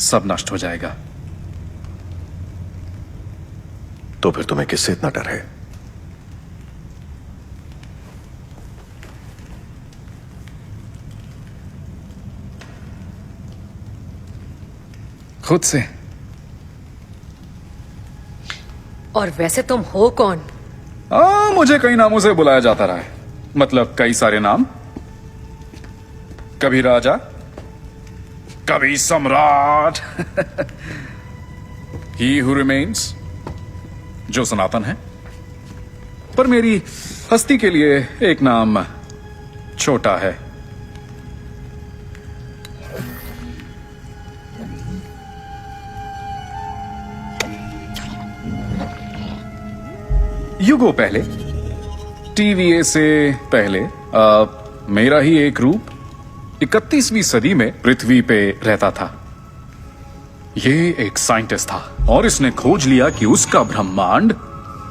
सब नष्ट हो जाएगा। तो फिर तुम्हें किससे इतना डर है? खुद से। और वैसे तुम हो कौन? मुझे कई नामों से बुलाया जाता रहा है, मतलब कई सारे नाम। कभी राजा, कभी सम्राट। ही हु रिमेन्स, जो सनातन है। पर मेरी हस्ती के लिए एक नाम छोटा है। युगों पहले, टीवीए से पहले, मेरा ही एक रूप 31वीं सदी में पृथ्वी पे रहता था। ये एक साइंटिस्ट था और इसने खोज लिया कि उसका ब्रह्मांड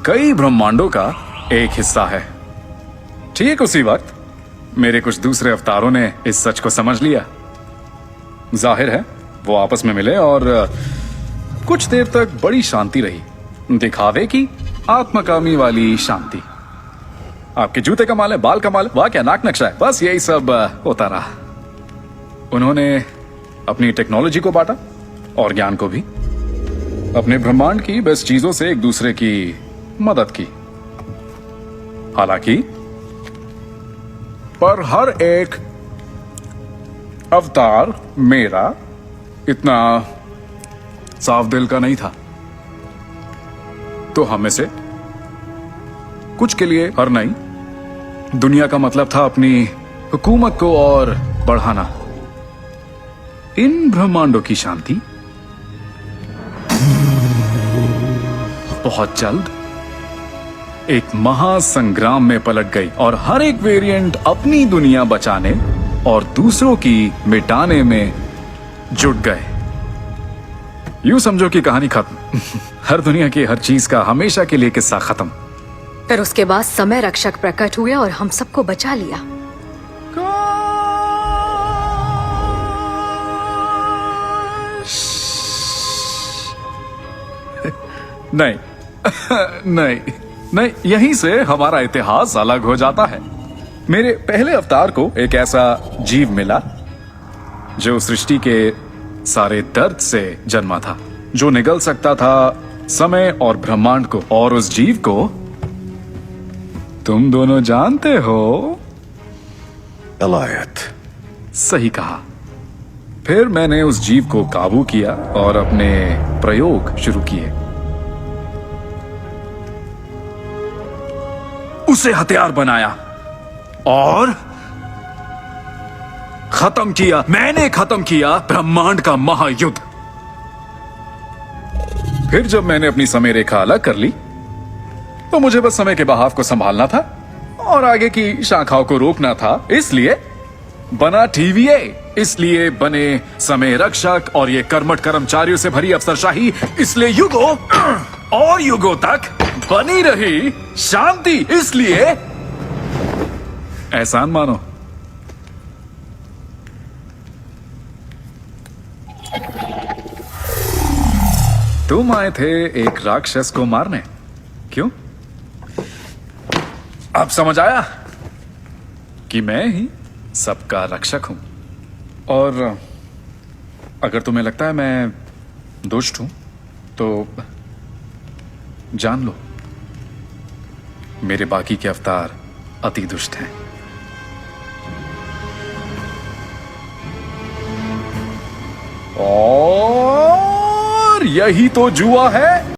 कई ब्रह्मांडों का एक हिस्सा है। ठीक उसी वक्त मेरे कुछ दूसरे अवतारों ने इस सच को समझ लिया। जाहिर है वो आपस में मिले और कुछ देर तक बड़ी शांति रही, दिखावे की आत्मकामी वाली शांति। आपके जूते कमाल है, बाल कमाल, वाह क्या नाक नक्शा है, बस यही सब होता रहा। उन्होंने अपनी टेक्नोलॉजी को बांटा और ज्ञान को भी, अपने ब्रह्मांड की बेस्ट चीजों से एक दूसरे की मदद की। हालांकि पर हर एक अवतार मेरा इतना साफ दिल का नहीं था। तो हम में से कुछ के लिए हर नई दुनिया का मतलब था अपनी हुकूमत को और बढ़ाना। इन ब्रह्मांडों की शांति बहुत जल्द एक महासंग्राम में पलट गई और हर एक वेरिएंट अपनी दुनिया बचाने और दूसरों की मिटाने में जुट गए। यूं समझो कि कहानी खत्म। हर दुनिया की हर चीज का हमेशा के लिए किस्सा खत्म। फिर उसके बाद समय रक्षक प्रकट हुए और हम सबको बचा लिया। नहीं नहीं नहीं, यहीं से हमारा इतिहास अलग हो जाता है। मेरे पहले अवतार को एक ऐसा जीव मिला जो सृष्टि के सारे दर्द से जन्मा था, जो निगल सकता था समय और ब्रह्मांड को। और उस जीव को तुम दोनों जानते हो। गलायत। सही कहा। फिर मैंने उस जीव को काबू किया और अपने प्रयोग शुरू किए। उसे हथियार बनाया और खत्म किया। मैंने खत्म किया ब्रह्मांड का महायुद्ध। फिर जब मैंने अपनी समय रेखा अलग कर ली तो मुझे बस समय के बहाव को संभालना था और आगे की शाखाओं को रोकना था। इसलिए बना टीवीए, इसलिए बने समय रक्षक और ये कर्मठ कर्मचारियों से भरी अफसरशाही। इसलिए युगों और युगों तक बनी रही शांति। इसलिए एहसान मानो। तुम आए थे एक राक्षस को मारने, क्यों? अब समझ आया कि मैं ही सबका रक्षक हूं। और अगर तुम्हें लगता है मैं दुष्ट हूं तो जान लो मेरे बाकी के अवतार अति दुष्ट हैं। और यही तो जुआ है।